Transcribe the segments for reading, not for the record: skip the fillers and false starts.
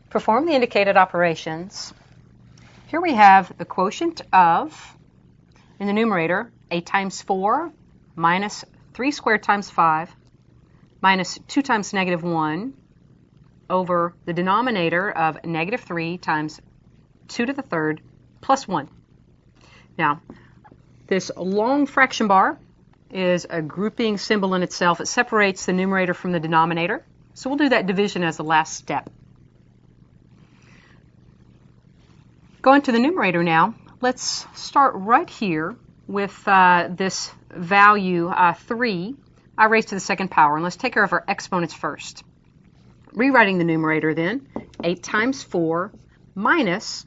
Perform the indicated operations. Here we have the quotient of, in the numerator, 8 times 4 minus 3 squared times 5 minus 2 times negative 1 over the denominator of negative 3 times 2 to the third plus 1. Now, this long fraction bar is a grouping symbol in itself. It separates the numerator from the denominator. So we'll do that division as the last step. Going to the numerator now, let's start right here with this value 3, I raised to the second power. And let's take care of our exponents first. Rewriting the numerator then, 8 times 4 minus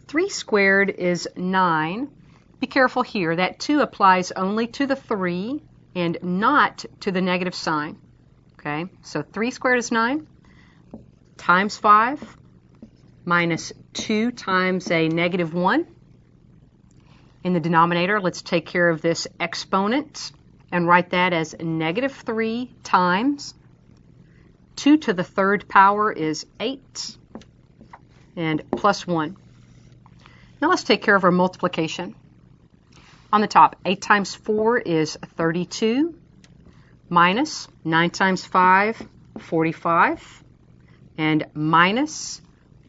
3 squared is 9. Be careful here, that 2 applies only to the 3 and not to the negative sign. Okay, so 3 squared is 9 times 5 minus 2 times a negative 1. In the denominator, let's take care of this exponent and write that as negative 3 times 2 to the third power is 8 and plus 1. Now let's take care of our multiplication. On the top, 8 times 4 is 32 minus 9 times 5, 45, and minus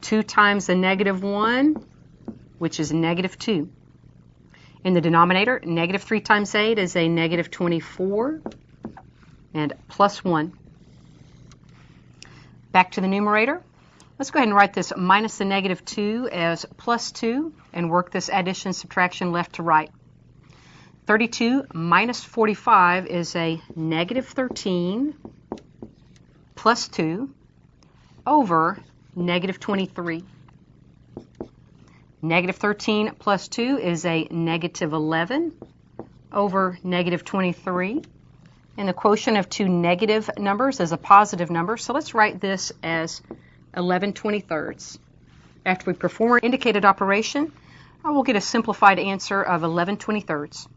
2 times the negative 1, which is negative 2. In the denominator, negative 3 times 8 is a negative 24, and plus 1. Back to the numerator. Let's go ahead and write this minus the negative 2 as plus 2, and work this addition subtraction left to right. 32 minus 45 is a negative 13 plus 2 over negative 23. Negative 13 plus 2 is a negative 11 over negative 23. And the quotient of two negative numbers is a positive number, so let's write this as 11/23. After we perform our indicated operation, we'll get a simplified answer of 11/23.